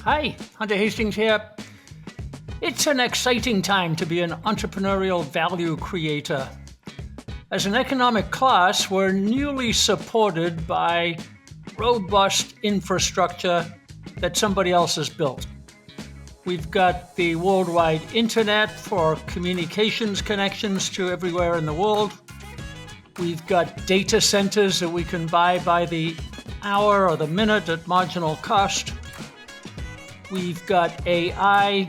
Hi, Hunter Hastings here. It's an exciting time to be an entrepreneurial value creator. As an economic class, we're newly supported by robust infrastructure that somebody else has built. We've got the worldwide internet for communications connections to everywhere in the world. We've got data centers that we can buy by the hour or the minute at marginal cost. We've got AI.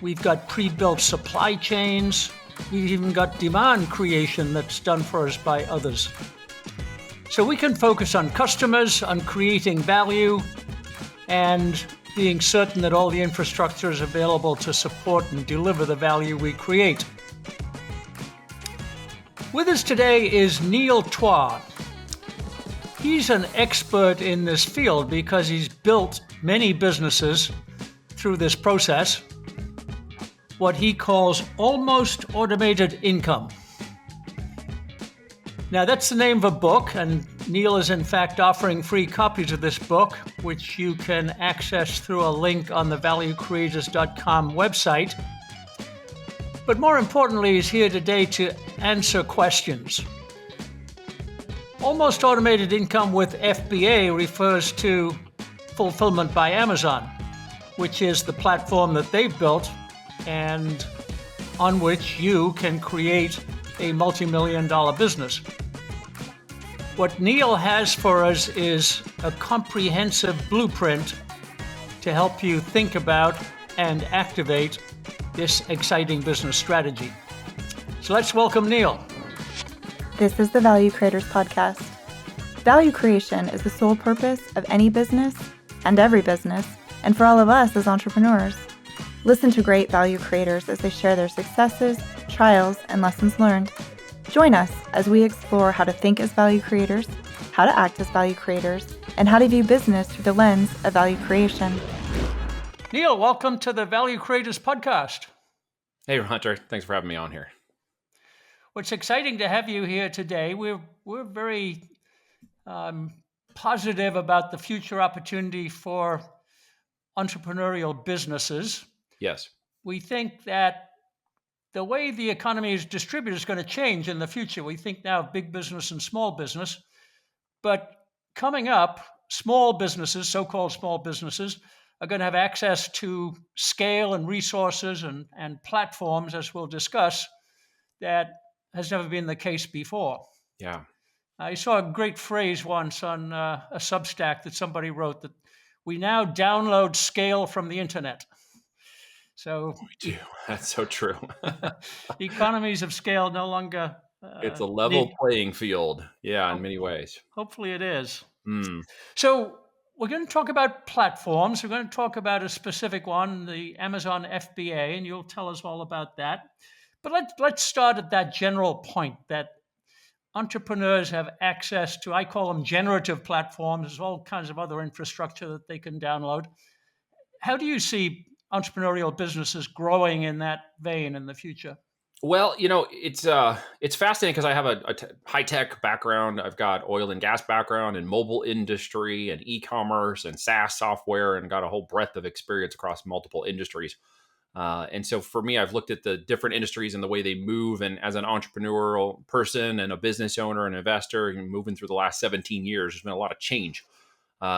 We've got pre-built supply chains. We've even got demand creation that's done for us by others. So we can focus on customers, on creating value, and being certain that all the infrastructure is available to support and deliver the value we create. With us today is Neil Twa. He's an expert in this field because he's built many businesses through this process, what he calls almost automated income. Now that's the name of a book, and Neil is in fact offering free copies of this book, which you can access through a link on the valuecreators.com website. But more importantly, he's here today to answer questions. Almost automated income with FBA refers to Fulfillment by Amazon, which is the platform that they've built and on which you can create a multi-million-dollar business. What Neil has for us is a comprehensive blueprint to help you think about and activate this exciting business strategy. So let's welcome Neil. This is the Value Creators Podcast. Value creation is the sole purpose of any business and every business, and for all of us as entrepreneurs. Listen to great value creators as they share their successes, trials, and lessons learned. Join us as we explore how to think as value creators, how to act as value creators, and how to view business through the lens of value creation. Neil, welcome to the Value Creators Podcast. Hey, Hunter. Thanks for having me on here. Well, it's exciting to have you here today. We're very positive about the future opportunity for entrepreneurial businesses. Yes. We think that the way the economy is distributed is going to change in the future. We think now of big business and small business, but coming up, small businesses, so-called small businesses, are going to have access to scale and resources and platforms, as we'll discuss, that has never been the case before. Yeah. I saw a great phrase once on a Substack that somebody wrote that we now download scale from the internet. So We do. That's so true. economies of scale no longer It's a level playing field. Yeah, in many ways. Hopefully it is. Mm. So we're going to talk about platforms. We're going to talk about a specific one, the Amazon FBA, and you'll tell us all about that. But let's start at that general point that entrepreneurs have access to, I call them generative platforms. There's all kinds of other infrastructure that they can download. How do you see entrepreneurial businesses growing in that vein in the future? Well, it's fascinating because I have a high-tech background. I've got oil and gas background and mobile industry and e-commerce and SaaS software and got a whole breadth of experience across multiple industries. And so for me, I've looked at the different industries and the way they move. And as an entrepreneurial person and a business owner and investor, and moving through the last 17 years, there's been a lot of change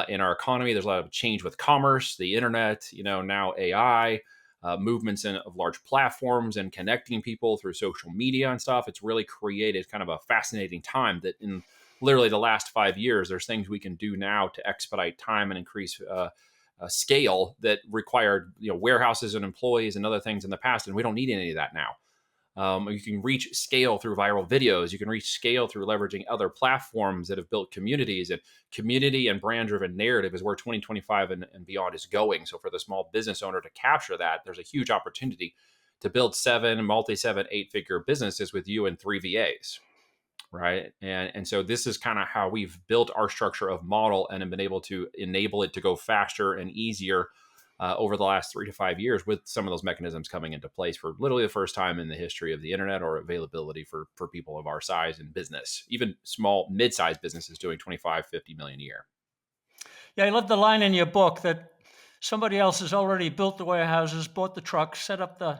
in our economy. There's a lot of change with commerce, the internet, now AI, movements of large platforms and connecting people through social media and stuff. It's really created kind of a fascinating time that in literally the last 5 years, there's things we can do now to expedite time and increase scale that required warehouses and employees and other things in the past, and we don't need any of that now. You can reach scale through viral videos. You can reach scale through leveraging other platforms that have built communities, and community and brand-driven narrative is where 2025 and beyond is going. So for the small business owner to capture that, there's a huge opportunity to build 7, 8-figure businesses with you and 3 VAs. Right. And so this is kind of how we've built our structure of model and have been able to enable it to go faster and easier over the last 3 to 5 years, with some of those mechanisms coming into place for literally the first time in the history of the internet, or availability for people of our size and business, even small, mid-sized businesses doing 25, 50 million a year. Yeah, I love the line in your book that somebody else has already built the warehouses, bought the trucks, set up the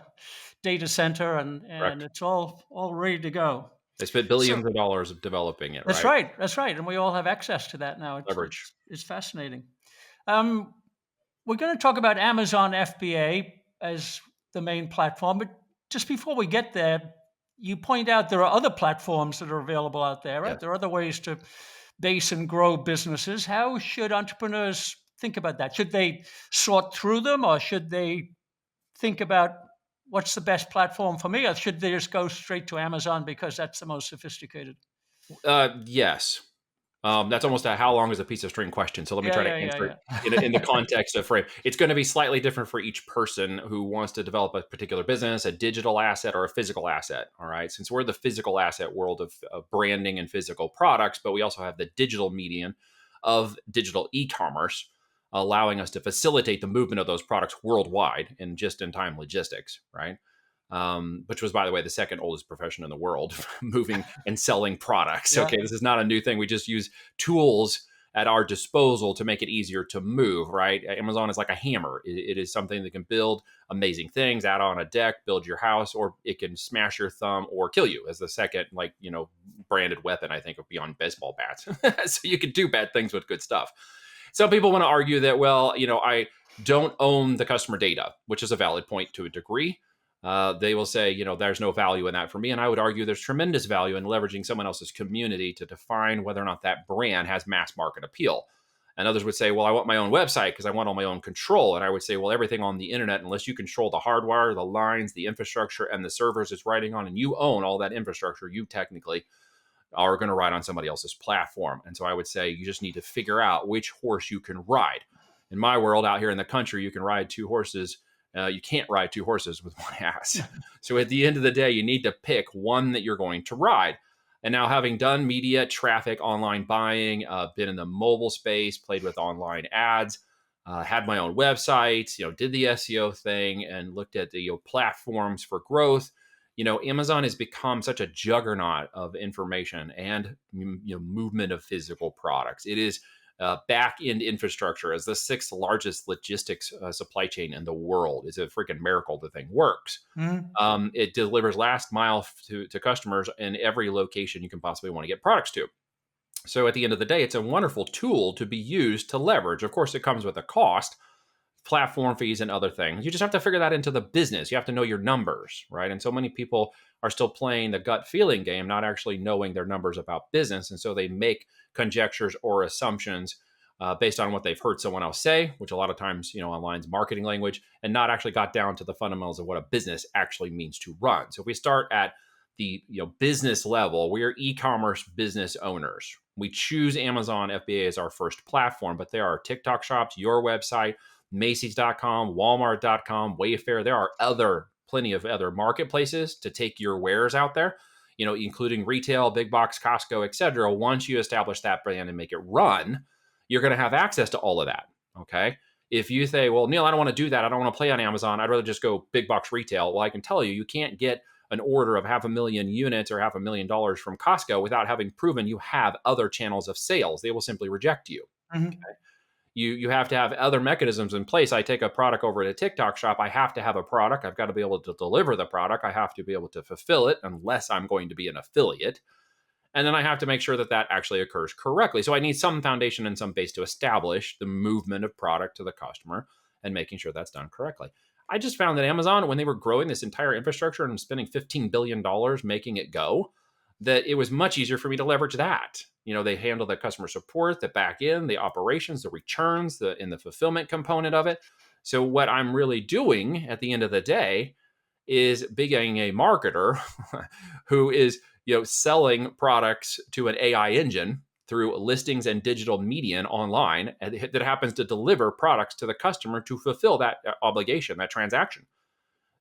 data center, and Correct. it's all ready to go. They spent So billions of dollars of developing it, that's right? right. That's right. And we all have access to that now. Leverage. It's fascinating. Um, we're going to talk about Amazon FBA as the main platform, but just before we get there, you point out there are other platforms that are available out there, right? Yes. There are other ways to base and grow businesses. How should entrepreneurs think about that? Should they sort through them, or should they think about what's the best platform for me, or should they just go straight to Amazon because that's the most sophisticated? Yes. That's almost a how long is a piece of string question. So let me Yeah, try to yeah, yeah, answer it yeah. in the context of frame. It's going to be slightly different for each person who wants to develop a particular business, a digital asset or a physical asset. All right. Since we're the physical asset world of branding and physical products, but we also have the digital medium of digital e-commerce, allowing us to facilitate the movement of those products worldwide in just-in-time logistics, right? Which was, by the way, the second oldest profession in the world, moving and selling products. Yeah. Okay, this is not a new thing. We just use tools at our disposal to make it easier to move, right? Amazon is like a hammer. It is something that can build amazing things, add on a deck, build your house, or it can smash your thumb or kill you as the second, branded weapon, I think, of beyond baseball bats. So you can do bad things with good stuff. Some people want to argue that, well, I don't own the customer data, which is a valid point to a degree. They will say, there's no value in that for me. And I would argue there's tremendous value in leveraging someone else's community to define whether or not that brand has mass market appeal. And others would say, well, I want my own website because I want all my own control. And I would say, well, everything on the internet, unless you control the hardware, the lines, the infrastructure, and the servers it's writing on, and you own all that infrastructure, you technically are going to ride on somebody else's platform. And so I would say you just need to figure out which horse you can ride. In my world out here in the country, you can ride two horses. You can't ride two horses with one ass. So at the end of the day, you need to pick one that you're going to ride. And now, having done media, traffic, online buying, been in the mobile space, played with online ads, had my own websites, did the SEO thing and looked at the platforms for growth. Amazon has become such a juggernaut of information and movement of physical products. It is back-end infrastructure as the sixth largest logistics supply chain in the world. It's a freaking miracle the thing works. Mhm. It delivers last mile to customers in every location you can possibly want to get products to. So at the end of the day, it's a wonderful tool to be used to leverage. Of course, it comes with a cost, platform fees and other things. You just have to figure that into the business. You have to know your numbers, right? And so many people are still playing the gut feeling game, not actually knowing their numbers about business. And so they make conjectures or assumptions based on what they've heard someone else say, which a lot of times, online's marketing language, and not actually got down to the fundamentals of what a business actually means to run. So if we start at the business level, we are e-commerce business owners. We choose Amazon FBA as our first platform, but there are TikTok shops, your website, Macy's.com, Walmart.com, Wayfair. There are plenty of other marketplaces to take your wares out there, including retail, big box, Costco, etc. Once you establish that brand and make it run, you're going to have access to all of that. Okay. If you say, well, Neil, I don't want to do that. I don't want to play on Amazon. I'd rather just go big box retail. Well, I can tell you, you can't get an order of 500,000 units or $500,000 from Costco without having proven you have other channels of sales. They will simply reject you. Mhm. Okay. You have to have other mechanisms in place. I take a product over to a TikTok shop. I have to have a product. I've got to be able to deliver the product. I have to be able to fulfill it unless I'm going to be an affiliate. And then I have to make sure that actually occurs correctly. So I need some foundation and some base to establish the movement of product to the customer and making sure that's done correctly. I just found that Amazon, when they were growing this entire infrastructure and spending $15 billion making it go, that it was much easier for me to leverage that. They handle the customer support, the back end, the operations, the returns, the fulfillment component of it. So what I'm really doing at the end of the day is being a marketer who is selling products to an AI engine through listings and digital media online that happens to deliver products to the customer to fulfill that obligation, that transaction.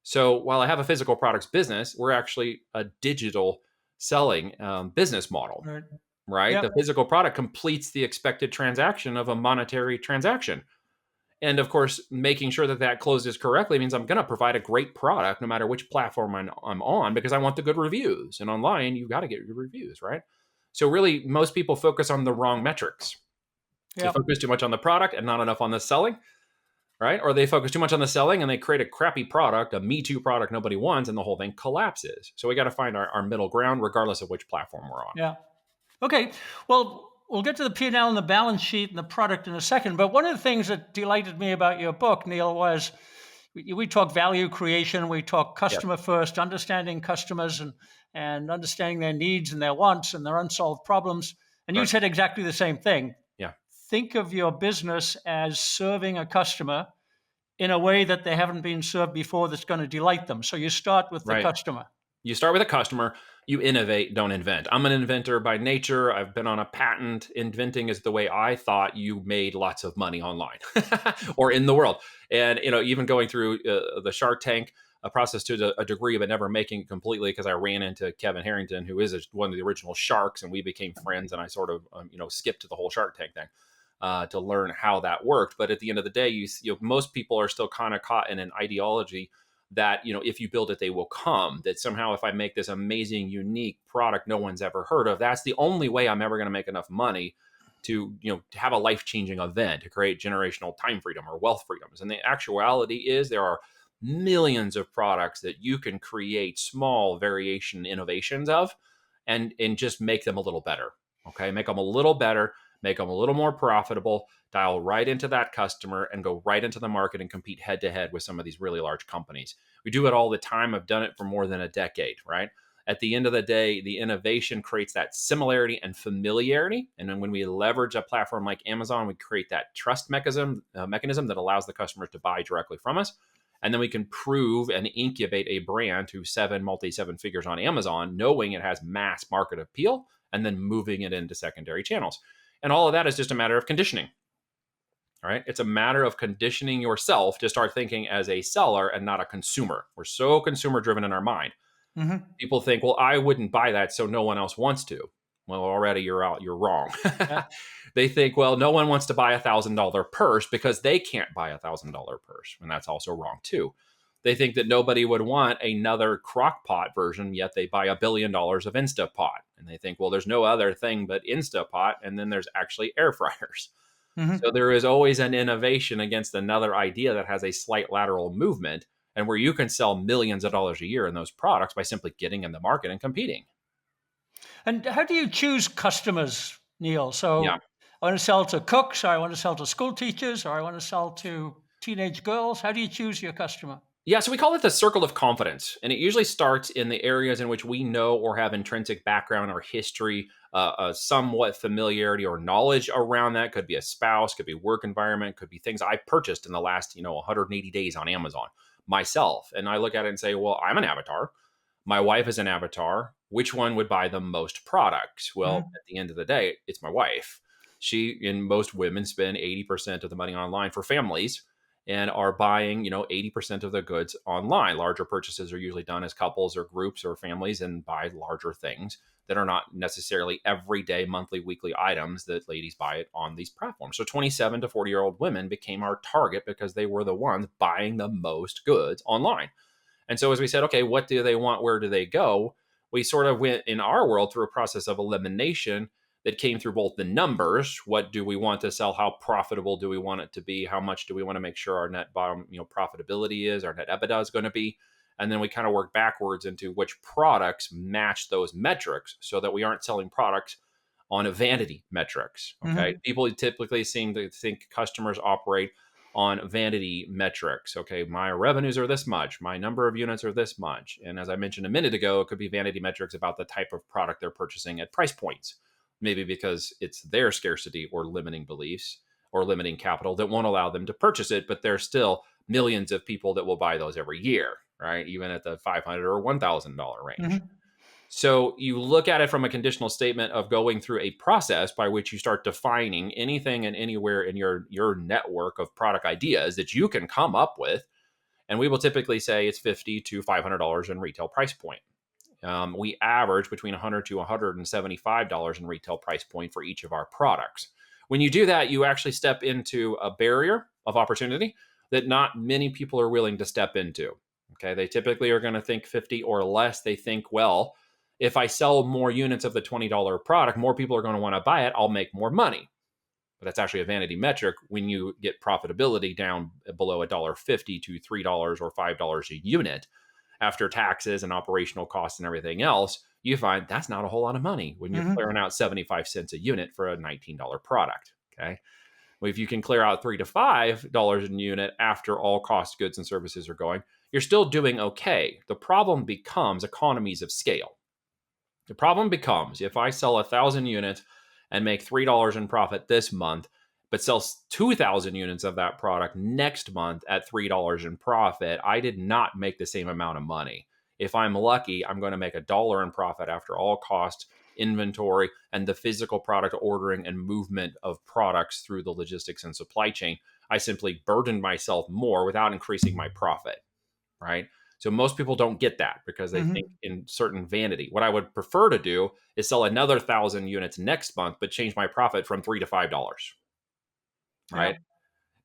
So while I have a physical products business, we're actually a digital selling business model, right? Yep. The physical product completes the expected transaction of a monetary transaction. And of course, making sure that closes correctly means I'm going to provide a great product no matter which platform I'm on, because I want the good reviews. And online, you've got to get your reviews, right? So really, most people focus on the wrong metrics. They Yep. focus too much on the product and not enough on the selling. right? Or they focus too much on the selling and they create a crappy product, a Me Too product nobody wants, and the whole thing collapses. So we got to find our middle ground, regardless of which platform we're on. Yeah. Okay. Well, we'll get to the P&L and the balance sheet and the product in a second. But one of the things that delighted me about your book, Neil, was we talk value creation, we talk Yep. customer first, understanding customers and understanding their needs and their wants and their unsolved problems. And you Right. said exactly the same thing. Yeah. Think of your business as serving a customer in a way that they haven't been served before that's going to delight them. So you start with the Right. customer. You start with a customer, you innovate, don't invent. I'm an inventor by nature. I've been on a patent. Inventing is the way I thought you made lots of money online or in the world. And, even going through the Shark Tank process to a degree, but never making it completely because I ran into Kevin Harrington, who is one of the original sharks, and we became friends. And I sort of, skipped to the whole Shark Tank thing to learn how that worked. But at the end of the day, most people are still kind of caught in an ideology that if you build it they will come, that somehow if I make this amazing unique product no one's ever heard of, that's the only way I'm ever going to make enough money to to have a life-changing event, to create generational time freedom or wealth freedoms. And the actuality is there are millions of products that you can create small variation innovations of and just make them a little better. Okay, make them a little better, make them a little more profitable, dial right into that customer and go right into the market and compete head to head with some of these really large companies. We do it all the time. I've done it for more than a decade, right? At the end of the day, the innovation creates that similarity and familiarity. And then when we leverage a platform like Amazon, we create that trust mechanism that allows the customers to buy directly from us. And then we can prove and incubate a brand to multi-seven figures on Amazon, knowing it has mass market appeal, and then moving it into secondary channels. And all of that is just a matter of conditioning. All right. It's a matter of conditioning yourself to start thinking as a seller and not a consumer. We're so consumer driven in our mind. Mm-hmm. People think, well, I wouldn't buy that, so no one else wants to. Well, already you're out. You're wrong. Yeah. They think, well, no one wants to buy $1,000 purse because they can't buy $1,000 purse. And that's also wrong too. They think that nobody would want another crock pot version, yet they buy $1 billion of Instapot. And they think, well, there's no other thing but Instapot. And then there's actually air fryers. Mm-hmm. So there is always an innovation against another idea that has a slight lateral movement, and where you can sell millions of dollars a year in those products by simply getting in the market and competing. And how do you choose customers, Neil? So Yeah. I want to sell to cooks, or I want to sell to school teachers, or I want to sell to teenage girls. How do you choose your customer? Yeah, so we call it the circle of confidence. And it usually starts in the areas in which we know or have intrinsic background or history, somewhat familiarity or knowledge around that. Could be a spouse, could be work environment, could be things I purchased in the last 180 days on Amazon myself. And I look at it and say, well, I'm an avatar. My wife is an avatar. Which one would buy the most products? Well, at the end of the day, it's my wife. She and most women spend 80% of the money online for families and are buying, 80% of the goods online. Larger purchases are usually done as couples or groups or families and buy larger things that are not necessarily everyday, monthly, weekly items that ladies buy it on these platforms. So 27 to 40-year-old women became our target because they were the ones buying the most goods online. And so as we said, okay, what do they want? Where do they go? We sort of went in our world through a process of elimination that came through both the numbers. What do we want to sell? How profitable do we want it to be? How much do we want to make sure our net bottom, profitability is, our net EBITDA is going to be? And then we kind of work backwards into which products match those metrics so that we aren't selling products on a vanity metrics. Okay. People typically seem to think customers operate on vanity metrics. Okay, my revenues are this much, my number of units are this much. And as I mentioned a minute ago, it could be vanity metrics about the type of product they're purchasing at price points. Maybe because it's their scarcity or limiting beliefs or limiting capital that won't allow them to purchase it, but there's still millions of people that will buy those every year, right? Even at the $500 or $1,000 range. So you look at it from a conditional statement of going through a process by which you start defining anything and anywhere in your network of product ideas that you can come up with. And we will typically say it's $50 to $500 in retail price point. We average between $100 to $175 in retail price point for each of our products. When you do that, you actually step into a barrier of opportunity that not many people are willing to step into. Okay, they typically are going to think 50 or less. They think, well, if I sell more units of the $20 product, more people are going to want to buy it. I'll make more money. but that's actually a vanity metric. When you get profitability down below $1.50 to $3 or $5 a unit after taxes and operational costs and everything else, you find that's not a whole lot of money when you're clearing out 75 cents a unit for a $19 product. Okay. Well, if you can clear out $3 to $5 a unit after all cost, goods, and services are going, you're still doing okay. The problem becomes economies of scale. The problem becomes if I sell 1,000 units and make $3 in profit this month, but sells 2,000 units of that product next month at $3 in profit, I did not make the same amount of money. If I'm lucky, I'm going to make $1 in profit after all cost, inventory, and the physical product ordering and movement of products through the logistics and supply chain. I simply burdened myself more without increasing my profit, right? So most people don't get that because they think in certain vanity. What I would prefer to do is sell another 1,000 units next month, but change my profit from $3 to $5, right? Yeah.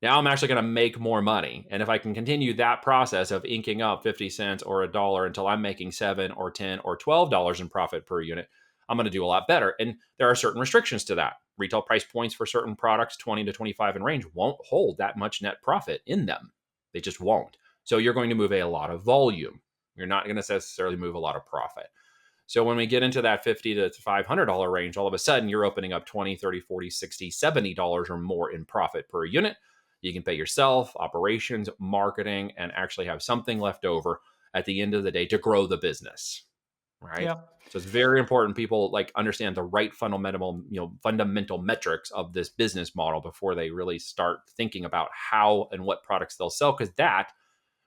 Now I'm actually going to make more money. And if I can continue that process of inking up 50 cents or $1 until I'm making $7 or $10 or $12 in profit per unit, I'm going to do a lot better. And there are certain restrictions to that. Retail price points for certain products, 20 to 25 in range, won't hold that much net profit in them. They just won't. So you're going to move a lot of volume. You're not going to necessarily move a lot of profit. So when we get into that $50 to $500 range, all of a sudden you're opening up $20, $30, $40, $60, $70 or more in profit per unit. You can pay yourself, operations, marketing, and actually have something left over at the end of the day to grow the business, right? Yeah. So it's very important people like understand the right fundamental metrics of this business model before they really start thinking about how and what products they'll sell, because that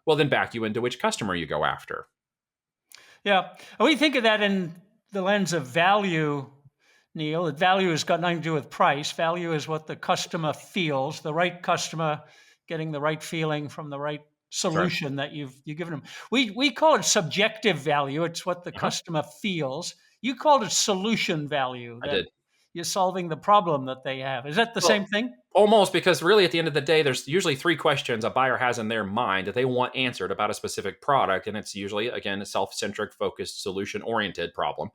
will then back you into which customer you go after. Yeah. And we think of that in the lens of value, Neil. That value has got nothing to do with price. Value is what the customer feels, the right customer getting the right feeling from the right solution that you've given them. We call it subjective value. It's what the customer feels. You called it solution value. I That did. you're solving the problem that they have. Is that the same thing? Almost, because really at the end of the day, there's usually 3 questions a buyer has in their mind that they want answered about a specific product. And it's usually, again, a self-centric, focused, solution-oriented problem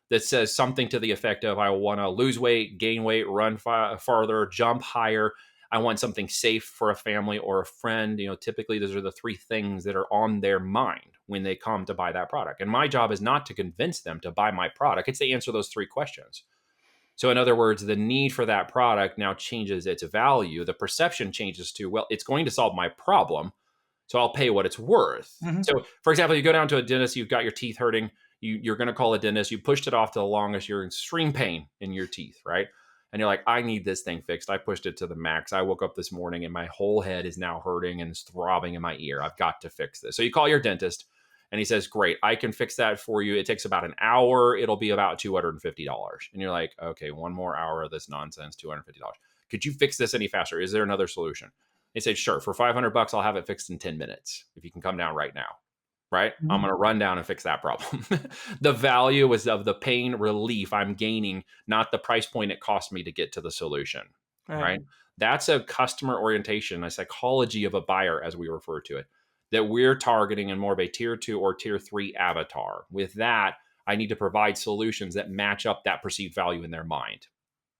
that says something to the effect of, I want to lose weight, gain weight, run farther, jump higher. I want something safe for a family or a friend. Typically those are the 3 things that are on their mind when they come to buy that product. And my job is not to convince them to buy my product. It's to answer those 3 questions. So in other words, the need for that product now changes its value. The perception changes to, well, it's going to solve my problem, so I'll pay what it's worth. So for example, you go down to a dentist, you've got your teeth hurting, you're going to call a dentist, you pushed it off to the longest, you're in extreme pain in your teeth, right? And you're like, I need this thing fixed. I pushed it to the max. I woke up this morning and my whole head is now hurting and it's throbbing in my ear. I've got to fix this. So you call your dentist and he says, great, I can fix that for you. It takes about an hour. It'll be about $250. And you're like, okay, one more hour of this nonsense, $250. Could you fix this any faster? Is there another solution? They said, sure, for $500, I'll have it fixed in 10 minutes. If you can come down right now, right? I'm going to run down and fix that problem. The value is of the pain relief I'm gaining, not the price point it cost me to get to the solution, right? That's a customer orientation, a psychology of a buyer, as we refer to it, that we're targeting in more of a tier 2 or tier 3 avatar. With that, I need to provide solutions that match up that perceived value in their mind.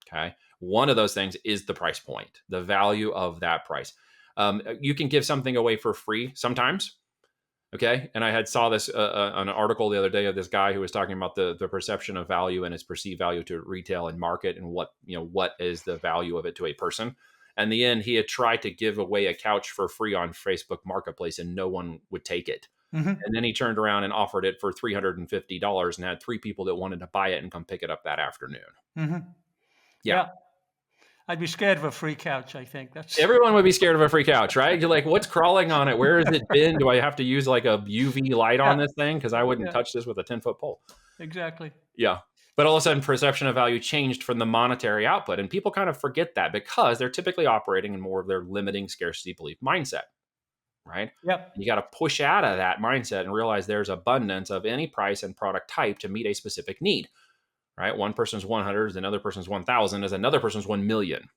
Okay. One of those things is the price point, the value of that price. You can give something away for free sometimes. Okay. And I saw this an article the other day of this guy who was talking about the perception of value and its perceived value to retail and market, and what is the value of it to a person. In the end, he had tried to give away a couch for free on Facebook Marketplace and no one would take it. And then he turned around and offered it for $350 and had 3 people that wanted to buy it and come pick it up that afternoon. Yeah. I'd be scared of a free couch, I think. Everyone would be scared of a free couch, right? You're like, what's crawling on it? Where has it been? Do I have to use like a UV light on this thing? Because I wouldn't touch this with a 10-foot pole. Exactly. Yeah. But all of a sudden, perception of value changed from the monetary output. And people kind of forget that because they're typically operating in more of their limiting scarcity belief mindset, right? Yep. You got to push out of that mindset and realize there's abundance of any price and product type to meet a specific need, right? One person's 100 is another person's 1,000 is another person's 1 million.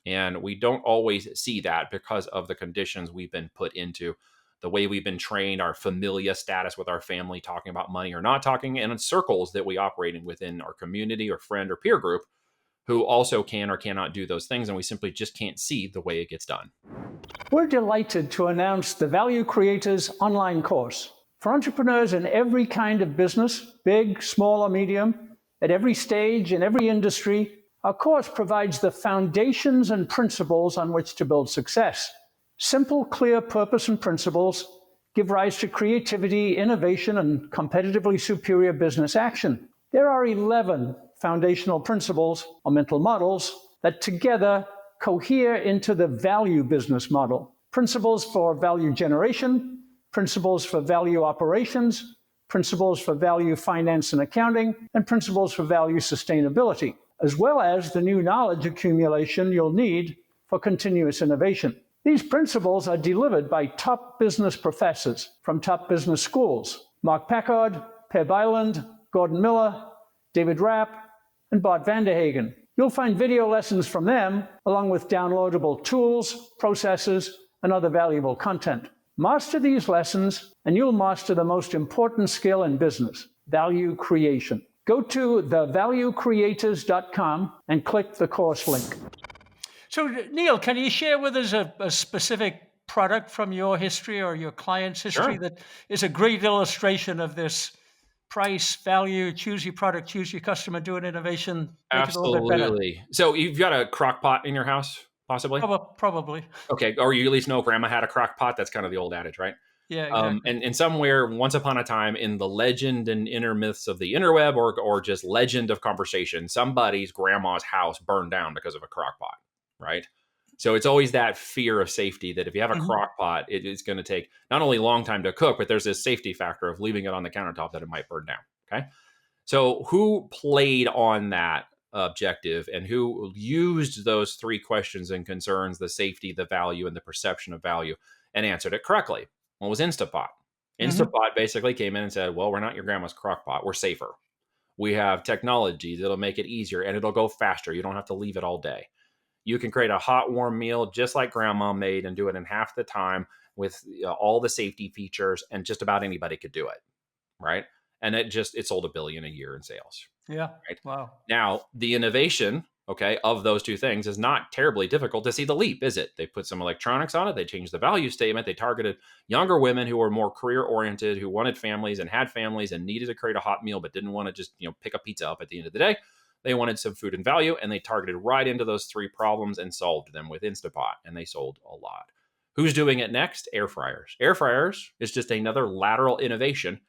And we don't always see that because of the conditions we've been put into, the way we've been trained, our familia status with our family, talking about money or not talking, and in circles that we operate in within our community or friend or peer group. who also can or cannot do those things, and we simply just can't see the way it gets done. We're delighted to announce the Value Creators online course. For entrepreneurs in every kind of business, big, small, or medium, at every stage, in every industry, our course provides the foundations and principles on which to build success. Simple, clear purpose and principles give rise to creativity, innovation, and competitively superior business action. There are 11 foundational principles or mental models that together cohere into the value business model. Principles for value generation, principles for value operations, principles for value finance and accounting, and principles for value sustainability, as well as the new knowledge accumulation you'll need for continuous innovation. These principles are delivered by top business professors from top business schools: Mark Packard, Per Byland, Gordon Miller, David Rapp, and Bart Vanderhagen. You'll find video lessons from them, along with downloadable tools, processes, and other valuable content. Master these lessons, and you'll master the most important skill in business: value creation. Go to thevaluecreators.com and click the course link. So, Neil, can you share with us a specific product from your history or your client's history that is a great illustration of this price, value, choose your product, choose your customer, do an innovation, make it a little bit better? Absolutely. So you've got a crock pot in your house, possibly? Probably. Okay. Or you at least know grandma had a crock pot. That's kind of the old adage, right? Yeah, exactly. And somewhere, once upon a time, in the legend and inner myths of the interweb, or just legend of conversation, somebody's grandma's house burned down because of a crock pot, right? So it's always that fear of safety that if you have a crock pot, it is going to take not only a long time to cook, but there's this safety factor of leaving it on the countertop that it might burn down. Okay. So who played on that objective and who used those three questions and concerns: the safety, the value, and the perception of value, and answered it correctly? Well, it was Instapot. Instapot basically came in and said, well, we're not your grandma's crock pot. We're safer. We have technology that'll make it easier and it'll go faster. You don't have to leave it all day. You can create a hot, warm meal just like grandma made and do it in half the time with all the safety features, and just about anybody could do it, right? And it sold $1 billion a year in sales. Yeah. Right? Wow. Now, the innovation, of those two things is not terribly difficult to see the leap, is it? They put some electronics on it. They changed the value statement. They targeted younger women who were more career oriented, who wanted families and had families and needed to create a hot meal, but didn't want to just, pick a pizza up at the end of the day. They wanted some food and value, and they targeted right into those three problems and solved them with Instapot, and they sold a lot. Who's doing it next? Air fryers. Air fryers is just another lateral innovation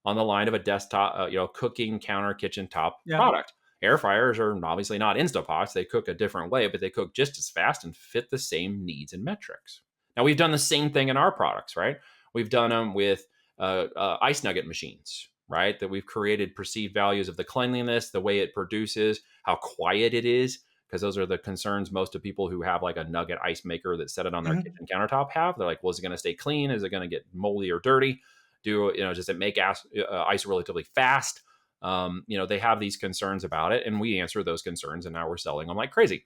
on the line of a desktop, cooking counter kitchen top product. Air fryers are obviously not Instapots. They cook a different way, but they cook just as fast and fit the same needs and metrics. Now, we've done the same thing in our products, right? We've done them with ice nugget machines, right? That we've created perceived values of the cleanliness, the way it produces, how quiet it is, because those are the concerns most of people who have like a nugget ice maker that set it on their kitchen countertop have. They're like, well, is it going to stay clean? Is it going to get moldy or dirty? Does it make ice relatively fast? They have these concerns about it, and we answer those concerns, and now we're selling them like crazy.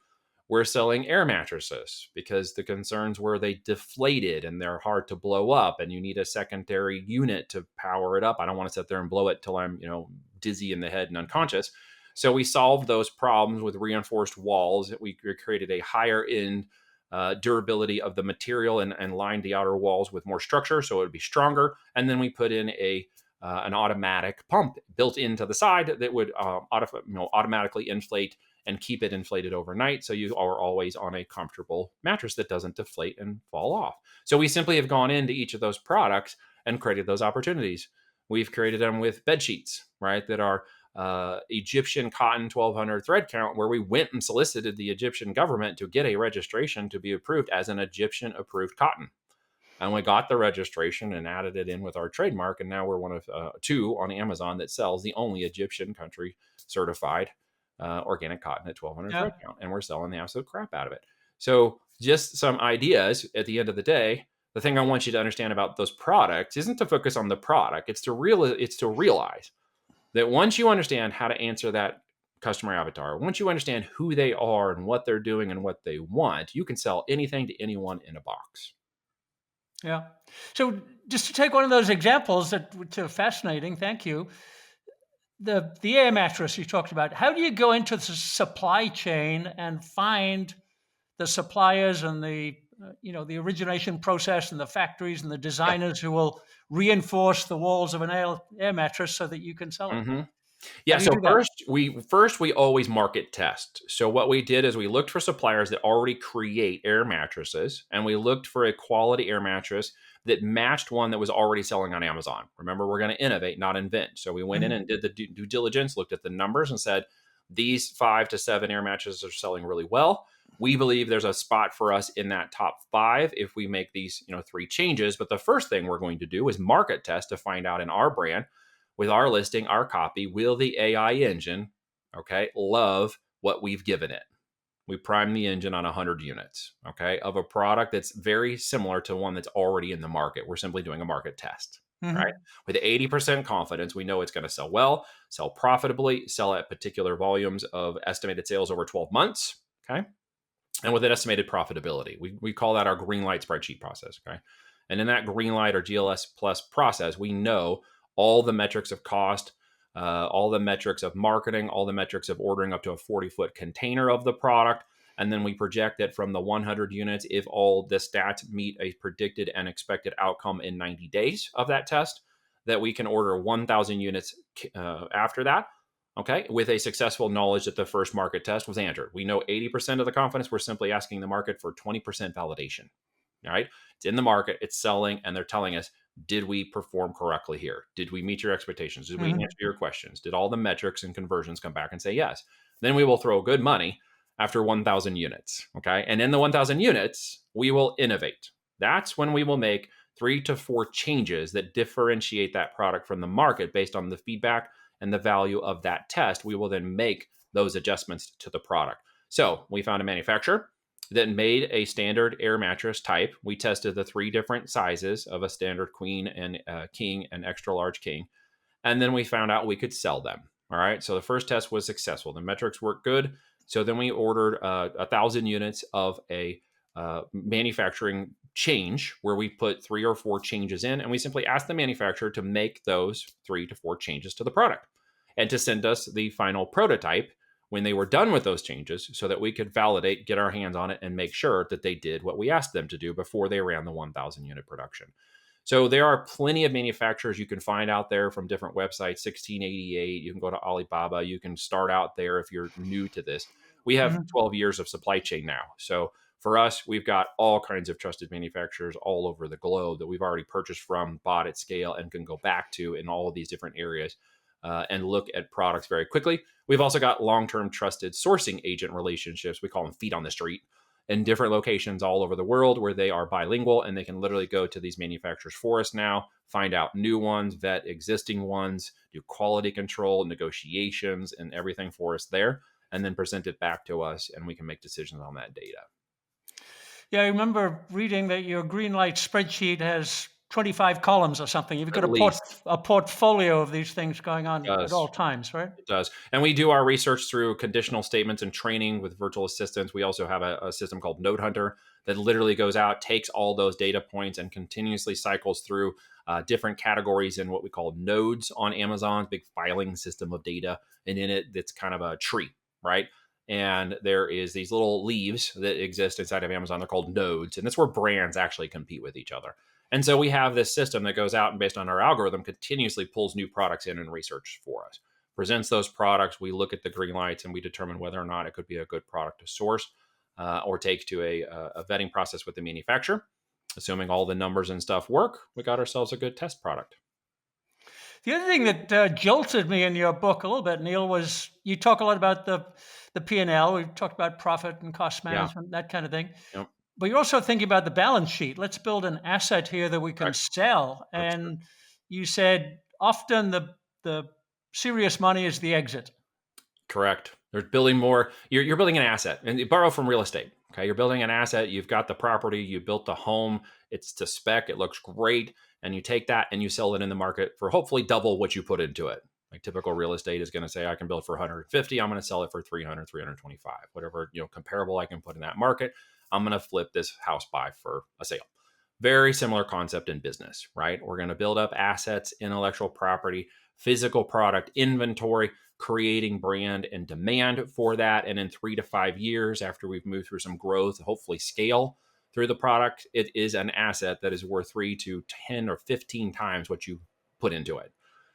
We're selling air mattresses because the concerns were they deflated and they're hard to blow up, and you need a secondary unit to power it up. I don't want to sit there and blow it till I'm, dizzy in the head and unconscious. So we solved those problems with reinforced walls. We created a higher end durability of the material and lined the outer walls with more structure so it would be stronger. And then we put in an automatic pump built into the side that would automatically inflate and keep it inflated overnight. So you are always on a comfortable mattress that doesn't deflate and fall off. So we simply have gone into each of those products and created those opportunities. We've created them with bed sheets, right? That are Egyptian cotton 1200 thread count, where we went and solicited the Egyptian government to get a registration to be approved as an Egyptian approved cotton. And we got the registration and added it in with our trademark. And now we're one of two on Amazon that sells the only Egyptian country certified organic cotton at 1200 thread count. And we're selling the absolute crap out of it. So just some ideas at the end of the day. The thing I want you to understand about those products isn't to focus on the product. It's to realize that once you understand how to answer that customer avatar, once you understand who they are and what they're doing and what they want, you can sell anything to anyone in a box. Yeah. So just to take one of those examples that were fascinating, thank you. the air mattress you talked about, how do you go into the supply chain and find the suppliers and the origination process and the factories and the Yeah. designers who will reinforce the walls of an air mattress so that you can sell it? hmm How Yeah, do you so do that? first we always market test. So what we did is we looked for suppliers that already create air mattresses, and we looked for a quality air mattress that matched one that was already selling on Amazon. Remember, we're going to innovate, not invent. So we went in Mhm. and did the due diligence, looked at the numbers, and said these 5 to 7 air mattresses are selling really well. We believe there's a spot for us in that top 5 if we make these 3 changes. But the first thing we're going to do is market test to find out in our brand with our listing, our copy, will the AI engine, okay, love what we've given it? We prime the engine on 100 units, okay, of a product that's very similar to one that's already in the market. We're simply doing a market test, right? Mhm. With 80% confidence, we know it's going to sell well, sell profitably, sell at particular volumes of estimated sales over 12 months, okay? And with an estimated profitability. We call that our Greenlight spreadsheet process, okay? And in that Greenlight or GLS plus process, we know all the metrics of cost, all the metrics of marketing, all the metrics of ordering up to a 40-foot container of the product. And then we project that from the 100 units, if all the stats meet a predicted and expected outcome in 90 days of that test, that we can order 1,000 units after that, okay, with a successful knowledge that the first market test was answered. We know 80% of the confidence. We're simply asking the market for 20% validation. All right. It's in the market, it's selling, and they're telling us, did we perform correctly here? Did we meet your expectations? Did we Mhm. answer your questions? Did all the metrics and conversions come back and say yes? Then we will throw good money after 1,000 units. Okay. And in the 1,000 units, we will innovate. That's when we will make 3 to 4 changes that differentiate that product from the market based on the feedback and the value of that test. We will then make those adjustments to the product. So we found a manufacturer that made a standard air mattress type. We tested the 3 different sizes of a standard queen and king and extra large king. And then we found out we could sell them. All right. So the first test was successful. The metrics worked good. So then we ordered 1,000 units of a manufacturing change where we put 3 or 4 changes in, and we simply asked the manufacturer to make those 3 to 4 changes to the product and to send us the final prototype when they were done with those changes so that we could validate, get our hands on it, and make sure that they did what we asked them to do before they ran the 1,000 unit production. So there are plenty of manufacturers you can find out there from different websites, 1688. You can go to Alibaba. You can start out there if you're new to this. We have Mhm. 12 years of supply chain now. So for us, we've got all kinds of trusted manufacturers all over the globe that we've already purchased from, bought at scale, and can go back to in all of these different areas and look at products very quickly. We've also got long-term trusted sourcing agent relationships. We call them feet on the street in different locations all over the world where they are bilingual and they can literally go to these manufacturers for us now, find out new ones, vet existing ones, do quality control, negotiations, and everything for us there, and then present it back to us and we can make decisions on that data. Yeah, I remember reading that your Greenlight spreadsheet has 25 columns or something. You've got At least a portfolio of these things going it on at all does. times, right? It does. And we do our research through conditional statements and training with virtual assistants. We also have a system called Node Hunter that literally goes out, takes all those data points, and continuously cycles through different categories in what we call nodes on Amazon's big filing system of data. And in it, it's kind of a tree, right? And there is these little leaves that exist inside of Amazon. They're called nodes. And that's where brands actually compete with each other. And so we have this system that goes out and based on our algorithm continuously pulls new products in and research for us, presents those products. We look at the green lights and we determine whether or not it could be a good product to source or take to a vetting process with the manufacturer. Assuming all the numbers and stuff work, we got ourselves a good test product. The other thing that jolted me in your book a little bit, Neil, was you talk a lot about the P&L. We've talked about profit and cost Yeah. management, that kind of thing. Yep. But you're also thinking about the balance sheet. Let's build an asset here that we can Correct. sell. That's good. And you said often the serious money is the exit. Correct. They're building more. You're building an asset, and you borrow from real estate. Okay, you're building an asset. You've got the property. You built the home. It's to spec. It looks great, and you take that and you sell it in the market for hopefully double what you put into it. Like typical real estate is going to say, I can build for 150. I'm going to sell it for 300, 325, whatever comparable I can put in that market. I'm going to flip this house buy for a sale. Very similar concept in business, right? We're going to build up assets, intellectual property, physical product inventory, creating brand and demand for that. And in 3 to 5 years, after we've moved through some growth, hopefully scale through the product, it is an asset that is worth 3 to 10 or 15 times what you put into it.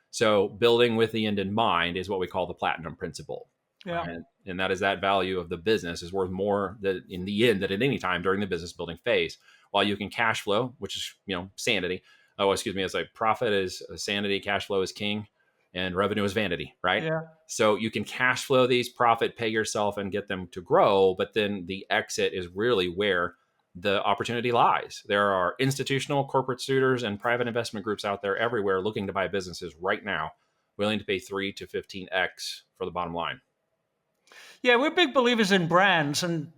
So building with the end in mind is what we call the platinum principle. Yeah. Right? And that is that value of the business is worth more than in the end than at any time during the business building phase. While you can cash flow, which is, sanity. Oh, excuse me. It's like profit is sanity, cash flow is king, and revenue is vanity, right? Yeah. So you can cash flow these, profit, pay yourself, and get them to grow. But then the exit is really where the opportunity lies. There are institutional, corporate suitors, and private investment groups out there everywhere looking to buy businesses right now, willing to pay 3 to 15x for the bottom line. Yeah, we're big believers in brands, and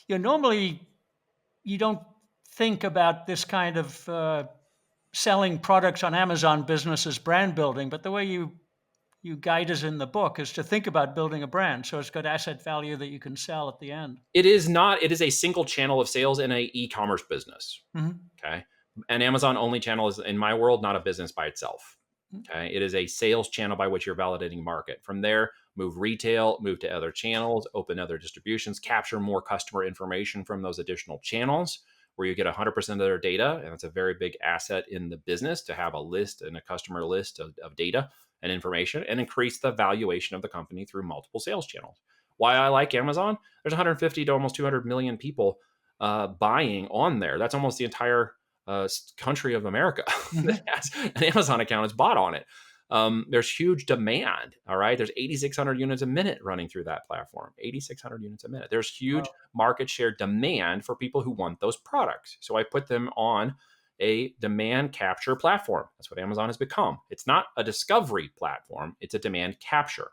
normally you don't think about this kind of selling products on Amazon business as brand building, but the way you guide us in the book is to think about building a brand, so it's got asset value that you can sell at the end. It is not. It is a single channel of sales in a e-commerce business. Mm-hmm. Okay, an Amazon only channel is, in my world, not a business by itself. Okay, it is a sales channel by which you're validating market. From there, move retail, move to other channels, open other distributions, capture more customer information from those additional channels where you get 100% of their data. And it's a very big asset in the business to have a list and a customer list of data and information, and increase the valuation of the company through multiple sales channels. Why I like Amazon? There's 150 to almost 200 million people buying on there. That's almost the entire country of America that has an Amazon account is bought on it. There's huge demand. All right. There's 8,600 units a minute running through that platform, 8,600 units a minute. There's huge market share demand for people who want those products. So I put them on a demand capture platform. That's what Amazon has become. It's not a discovery platform. It's a demand capture.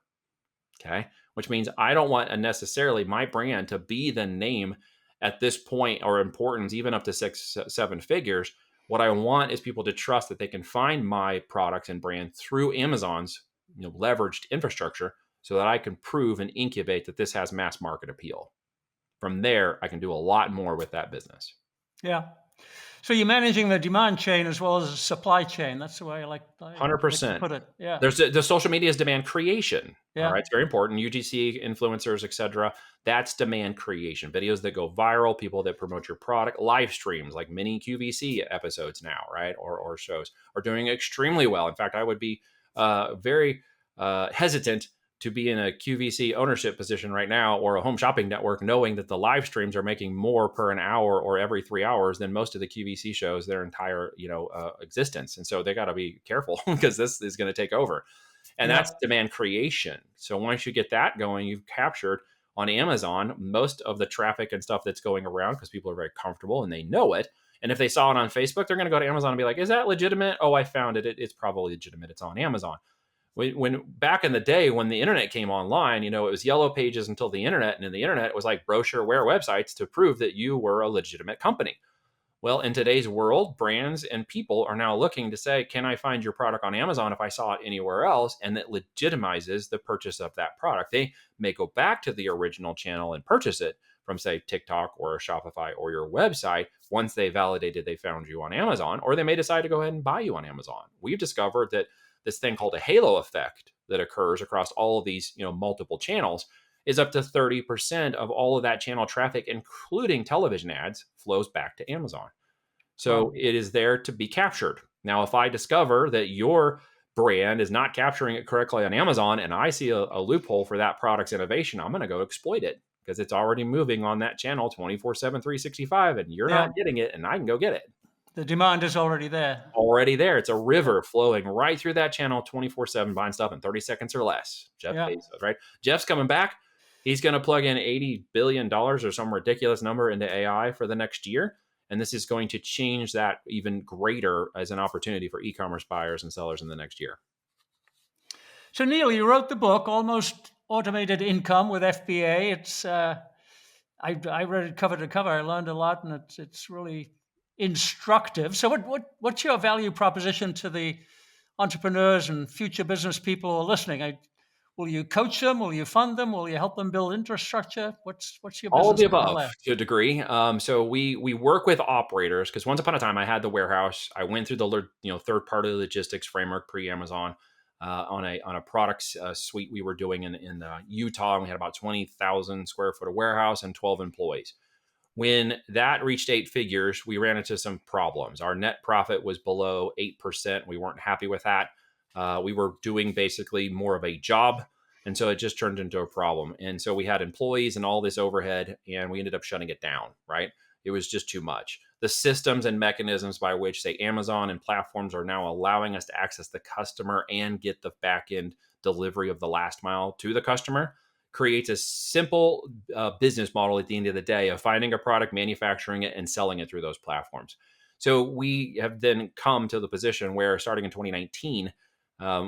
Okay. Which means I don't want necessarily my brand to be the name at this point or importance, even up to 6, 7 figures. What I want is people to trust that they can find my products and brand through Amazon's leveraged infrastructure so that I can prove and incubate that this has mass market appeal. From there, I can do a lot more with that business. Yeah. So you're managing the demand chain as well as the supply chain. That's the way I like 100%. to put it. Yeah. There's the social media is demand creation. Yeah. All right. It's very important. UGC, influencers, etc. That's demand creation. Videos that go viral, people that promote your product, live streams like mini QVC episodes now, right? Or shows are doing extremely well. In fact, I would be very hesitant to be in a QVC ownership position right now or a home shopping network, knowing that the live streams are making more per an hour or every 3 hours than most of the QVC shows their entire existence. And so they got to be careful because this is going to take over. And that's demand creation. So once you get that going, you've captured on Amazon most of the traffic and stuff that's going around because people are very comfortable and they know it. And if they saw it on Facebook, they're going to go to Amazon and be like, is that legitimate? Oh, I found it. It's probably legitimate. It's on Amazon. When back in the day when the internet came online, it was yellow pages until the internet. And in the internet, it was like brochureware websites to prove that you were a legitimate company. Well, in today's world, brands and people are now looking to say, can I find your product on Amazon if I saw it anywhere else? And that legitimizes the purchase of that product. They may go back to the original channel and purchase it from, say, TikTok or Shopify or your website once they validated they found you on Amazon, or they may decide to go ahead and buy you on Amazon. We've discovered that this thing called a halo effect that occurs across all of these, multiple channels is up to 30% of all of that channel traffic, including television ads, flows back to Amazon. So it is there to be captured. Now, if I discover that your brand is not capturing it correctly on Amazon and I see a loophole for that product's innovation, I'm going to go exploit it because it's already moving on that channel 24/7, 365, and you're not getting it, and I can go get it. The demand is already there. Already there. It's a river flowing right through that channel 24/7, buying stuff in 30 seconds or less. Jeff Bezos, right? Jeff's coming back. He's going to plug in $80 billion or some ridiculous number into AI for the next year. And this is going to change that even greater as an opportunity for e-commerce buyers and sellers in the next year. So Neil, you wrote the book, Almost Automated Income with FBA. It's I read it cover to cover. I learned a lot, and it's really instructive. So what's your value proposition to the entrepreneurs and future business people who are listening? Will you coach them? Will you fund them? Will you help them build infrastructure? What's your business all of the model above to a degree? So we work with operators because once upon a time I had the warehouse. I went through the third party logistics framework pre-Amazon. on a products suite we were doing in Utah, and we had about 20,000 square foot of warehouse and 12 employees. When that reached 8 figures, we ran into some problems. Our net profit was below 8%. We weren't happy with that. We were doing basically more of a job. And so it just turned into a problem. And so we had employees and all this overhead, and we ended up shutting it down, right? It was just too much. The systems and mechanisms by which, say, Amazon and platforms are now allowing us to access the customer and get the back end delivery of the last mile to the customer creates a simple business model at the end of the day of finding a product, manufacturing it, and selling it through those platforms. So we have then come to the position where, starting in 2019,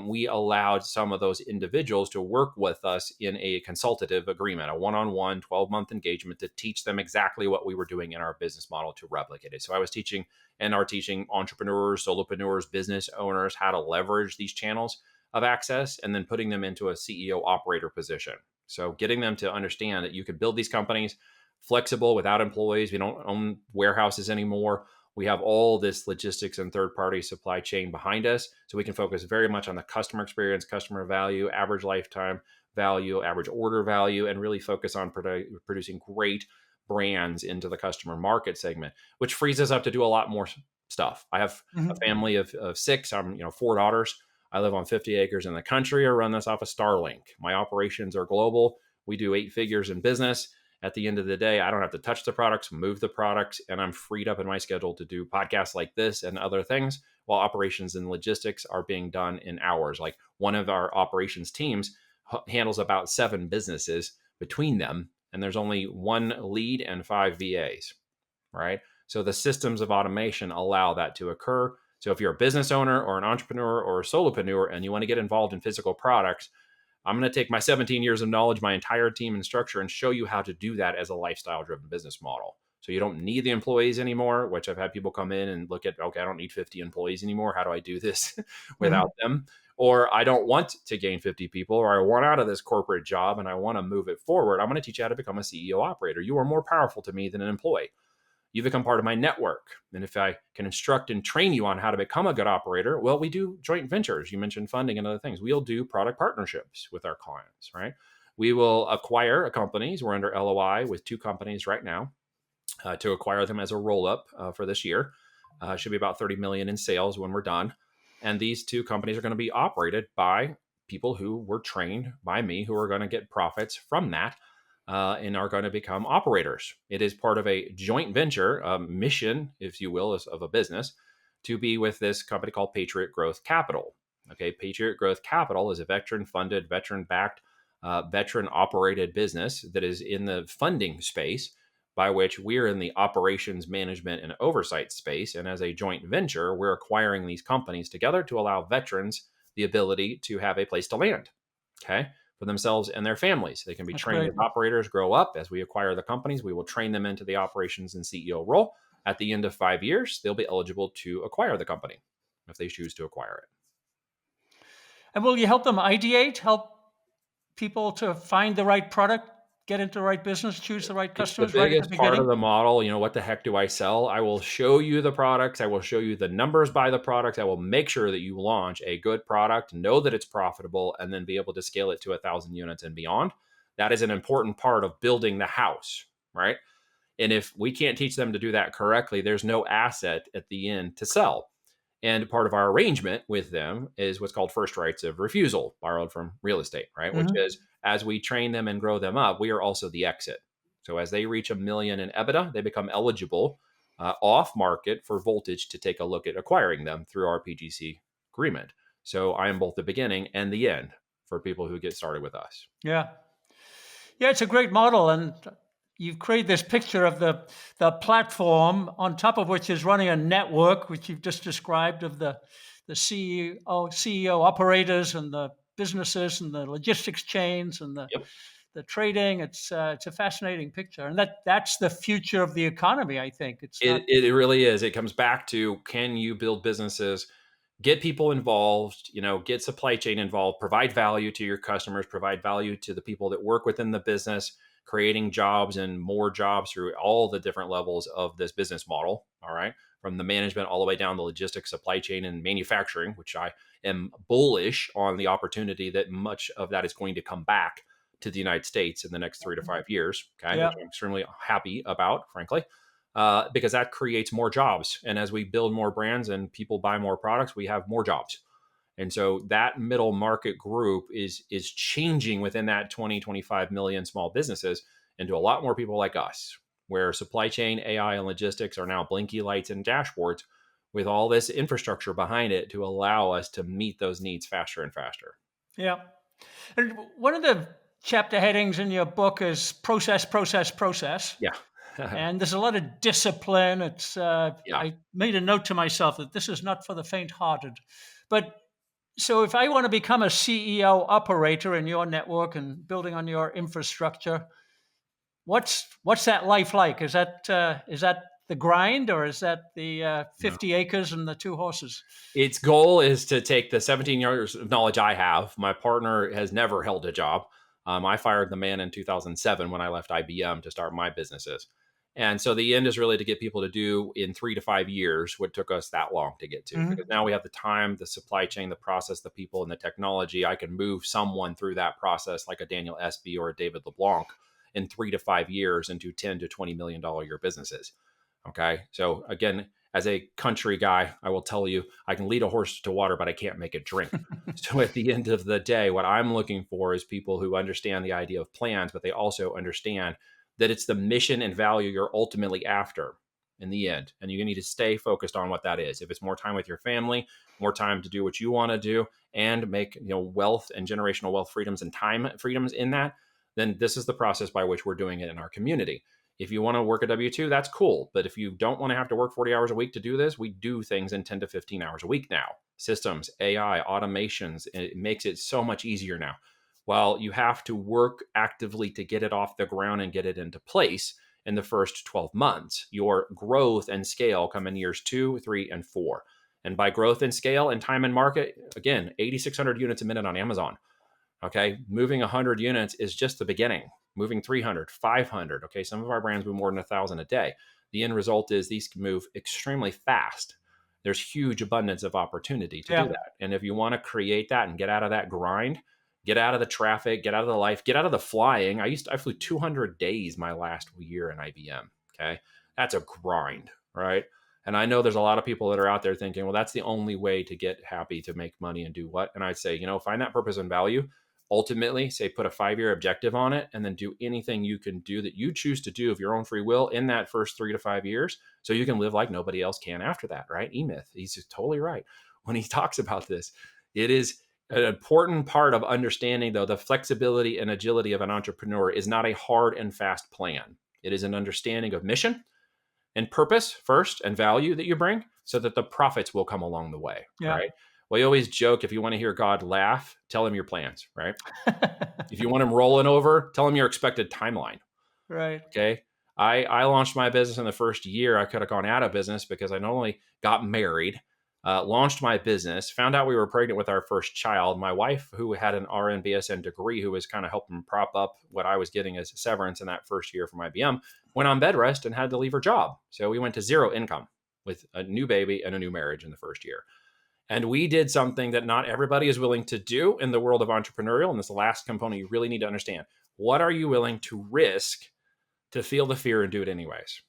we allowed some of those individuals to work with us in a consultative agreement, a one-on-one 12-month engagement to teach them exactly what we were doing in our business model to replicate it. So I was teaching and are teaching entrepreneurs, solopreneurs, business owners how to leverage these channels of access, and then putting them into a CEO operator position. So getting them to understand that you can build these companies flexible without employees. We don't own warehouses anymore. We have all this logistics and third-party supply chain behind us. So we can focus very much on the customer experience, customer value, average lifetime value, average order value, and really focus on producing great brands into the customer market segment, which frees us up to do a lot more stuff. I have a family of 6. I'm 4 daughters. I live on 50 acres in the country. I run this off of Starlink. My operations are global. We do 8 figures in business. At the end of the day, I don't have to touch the products, move the products, and I'm freed up in my schedule to do podcasts like this and other things, while operations and logistics are being done in hours. Like, one of our operations teams handles about 7 businesses between them, and there's only 1 lead and 5 VAs, right? So the systems of automation allow that to occur. So if you're a business owner or an entrepreneur or a solopreneur and you want to get involved in physical products, I'm going to take my 17 years of knowledge, my entire team and structure, and show you how to do that as a lifestyle-driven business model. So you don't need the employees anymore, which I've had people come in and look at, okay, I don't need 50 employees anymore. How do I do this without them? Or I don't want to gain 50 people, or I want out of this corporate job and I want to move it forward. I'm going to teach you how to become a CEO operator. You are more powerful to me than an employee. You become part of my network. And if I can instruct and train you on how to become a good operator, well, we do joint ventures. You mentioned funding and other things. We'll do product partnerships with our clients, right? We will acquire companies. We're under LOI with 2 companies right now to acquire them as a roll-up for this year. Should be about 30 million in sales when we're done. And these 2 companies are going to be operated by people who were trained by me, who are going to get profits from that. And are going to become operators. It is part of a joint venture, a mission, if you will, of a business, to be with this company called Patriot Growth Capital. Okay, Patriot Growth Capital is a veteran-funded, veteran-backed, veteran-operated business that is in the funding space, by which we're in the operations management and oversight space. And as a joint venture, we're acquiring these companies together to allow veterans the ability to have a place to land. Okay, for themselves and their families. They can be trained as operators, grow up. As we acquire the companies, we will train them into the operations and CEO role. At the end of 5 years, they'll be eligible to acquire the company if they choose to acquire it. And will you help them ideate, help people to find the right product, get into the right business, choose the right customers right at the biggest part beginning? of the model. What the heck do I sell? I will show you the products. I will show you the numbers by the products. I will make sure that you launch a good product, know that it's profitable, and then be able to scale it to 1,000 units and beyond. That is an important part of building the house, right? And if we can't teach them to do that correctly, there's no asset at the end to sell. And part of our arrangement with them is what's called first rights of refusal, borrowed from real estate, right? Which is, as we train them and grow them up, we are also the exit. So as they reach $1 million in EBITDA, they become eligible off market for Voltage to take a look at acquiring them through our PGC agreement. So I am both the beginning and the end for people who get started with us. Yeah, it's a great model. And you've created this picture of the platform on top of which is running a network, which you've just described, of the CEO operators and the businesses and the logistics chains and the trading. It's a fascinating picture, and that's the future of the economy. I think it really is. It comes back to, can you build businesses, get people involved, get supply chain involved, provide value to your customers, provide value to the people that work within the business, creating jobs and more jobs through all the different levels of this business model. All right. from the management all the way down the logistics, supply chain, and manufacturing, which I am bullish on the opportunity that much of that is going to come back to the United States in the next 3 to 5 years, okay, Yeah. which I'm extremely happy about, frankly, because that creates more jobs. And as we build more brands and people buy more products, we have more jobs. And so that middle market group is changing within that 20-25 million small businesses into a lot more people like us, where supply chain, AI, and logistics are now blinky lights and dashboards with all this infrastructure behind it to allow us to meet those needs faster and faster. Yeah. And one of the chapter headings in your book is process, process, process. Yeah. And there's a lot of discipline. It's Yeah. I made a note to myself that this is not for the faint-hearted. But so if I want to become a CEO operator in your network and building on your infrastructure, what's that life like? Is that the grind, or is that the 50 acres and the 2 horses? Its goal is to take the 17 years of knowledge I have. My partner has never held a job. I fired the man in 2007 when I left IBM to start my businesses. And so the end is really to get people to do in 3 to 5 years what took us that long to get to. Mhm. Because now we have the time, the supply chain, the process, the people, and the technology. I can move someone through that process like a Daniel Espy or a David LeBlanc in 3 to 5 years into 10 to $20 million a year businesses. Okay. So again, as a country guy, I will tell you, I can lead a horse to water, but I can't make it drink. So at the end of the day, what I'm looking for is people who understand the idea of plans, but they also understand that it's the mission and value you're ultimately after in the end. And you need to stay focused on what that is. If it's more time with your family, more time to do what you want to do and make, wealth and generational wealth freedoms and time freedoms in that, then this is the process by which we're doing it in our community. If you want to work a W-2, that's cool. But if you don't want to have to work 40 hours a week to do this, we do things in 10 to 15 hours a week now. Systems, AI, automations, it makes it so much easier now. While you have to work actively to get it off the ground and get it into place in the first 12 months, your growth and scale come in years 2, 3, and 4. And by growth and scale and time and market, again, 8,600 units a minute on Amazon. Okay. Moving 100 units is just the beginning. Moving 300, 500. Okay. Some of our brands move more than 1,000 a day. The end result is these can move extremely fast. There's huge abundance of opportunity to do that. And if you want to create that and get out of that grind, get out of the traffic, get out of the life, get out of the flying. I flew 200 days my last year in IBM. Okay. That's a grind, right? And I know there's a lot of people that are out there thinking, well, that's the only way to get happy, to make money and do what? And I'd say, find that purpose and value. Ultimately, say put a 5-year objective on it, and then do anything you can do that you choose to do of your own free will in that first 3 to 5 years, so you can live like nobody else can after that, right? E-Myth, he's totally right when he talks about this. It is an important part of understanding, though, the flexibility and agility of an entrepreneur is not a hard and fast plan. It is an understanding of mission and purpose first and value that you bring, so that the profits will come along the way, right? Well, you always joke, if you want to hear God laugh, tell him your plans, right? If you want him rolling over, tell him your expected timeline. Right. Okay. I launched my business in the first year. I could have gone out of business because I not only got married, launched my business, found out we were pregnant with our first child. My wife, who had an RN BSN degree, who was kind of helping prop up what I was getting as severance in that first year from IBM, went on bed rest and had to leave her job. So we went to zero income with a new baby and a new marriage in the first year. And we did something that not everybody is willing to do in the world of entrepreneurial. And this last component you really need to understand. What are you willing to risk to feel the fear and do it anyways?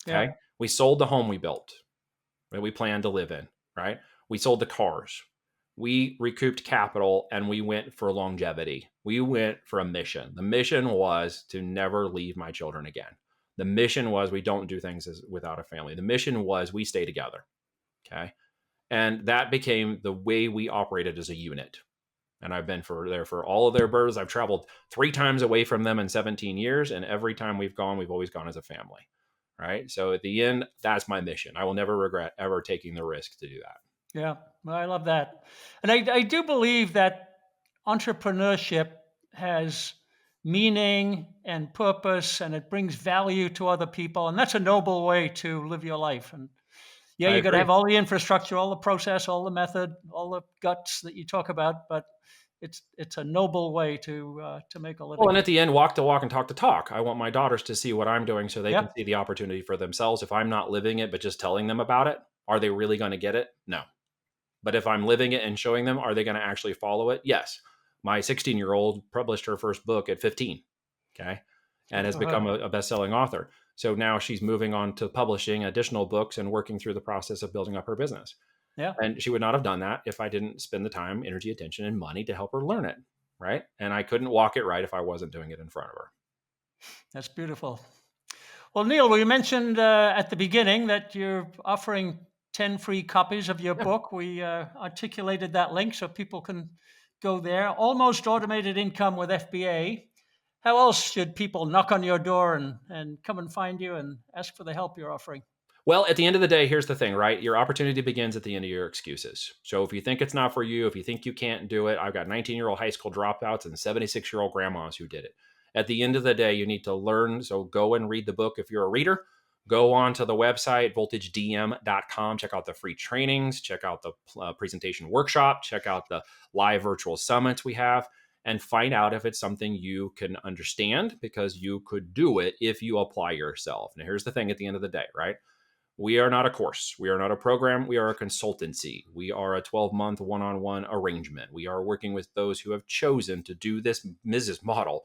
Okay. Yeah. We sold the home we built that we planned to live in, right? We sold the cars. We recouped capital and we went for longevity. We went for a mission. The mission was to never leave my children again. The mission was we don't do things without a family. The mission was we stay together. Okay. And that became the way we operated as a unit. And I've been there for all of their births. I've traveled 3 times away from them in 17 years. And every time we've gone, we've always gone as a family. Right. So at the end, that's my mission. I will never regret ever taking the risk to do that. Yeah, well, I love that. And I do believe that entrepreneurship has meaning and purpose, and it brings value to other people. And that's a noble way to live your life. And yeah, you got to have all the infrastructure, all the process, all the method, all the guts that you talk about. But it's a noble way to make a living. Well, and at the end, walk the walk and talk the talk. I want my daughters to see what I'm doing so they can Yep. see the opportunity for themselves. If I'm not living it, but just telling them about it, are they really going to get it? No. But if I'm living it and showing them, are they going to actually follow it? Yes. My 16-year-old published her first book at 15, okay, and has become a best-selling author. So now she's moving on to publishing additional books and working through the process of building up her business. Yeah. And she would not have done that if I didn't spend the time, energy, attention, and money to help her learn it, right? And I couldn't walk it right if I wasn't doing it in front of her. That's beautiful. Well, Neil, we mentioned at the beginning that you're offering 10 free copies of your book. We articulated that link so people can go there. Almost Automated Income with FBA. How else should people knock on your door and come and find you and ask for the help you're offering? Well, at the end of the day, here's the thing, right? Your opportunity begins at the end of your excuses. So if you think it's not for you, if you think you can't do it, I've got 19-year-old high school dropouts and 76-year-old grandmas who did it. At the end of the day, you need to learn. So go and read the book if you're a reader. Go on to the website, voltagedm.com. Check out the free trainings. Check out the presentation workshop. Check out the live virtual summits we have. And find out if it's something you can understand, because you could do it if you apply yourself. Now, here's the thing at the end of the day, right? We are not a course. We are not a program. We are a consultancy. We are a 12-month one-on-one arrangement. We are working with those who have chosen to do this business model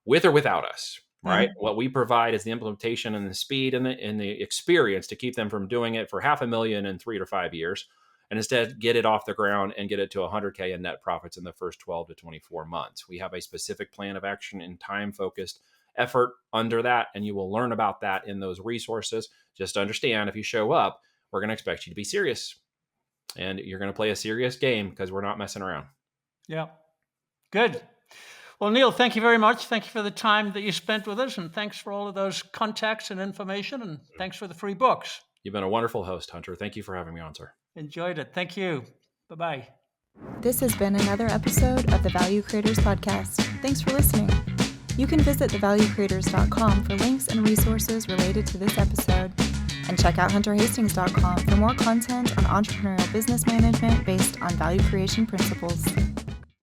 with or without us, right? Mm-hmm. What we provide is the implementation and the speed and the experience to keep them from doing it for $500,000 in 3 to 5 years, and instead get it off the ground and get it to $100K in net profits in the first 12 to 24 months. We have a specific plan of action and time-focused effort under that, and you will learn about that in those resources. Just understand, if you show up, we're going to expect you to be serious, and you're going to play a serious game because we're not messing around. Yeah. Good. Well, Neil, thank you very much. Thank you for the time that you spent with us, and thanks for all of those contacts and information, and thanks for the free books. You've been a wonderful host, Hunter. Thank you for having me on, sir. Enjoyed it. Thank you. Bye-bye. This has been another episode of the Value Creators Podcast. Thanks for listening. You can visit thevaluecreators.com for links and resources related to this episode, and check out hunterhastings.com for more content on entrepreneurial business management based on value creation principles.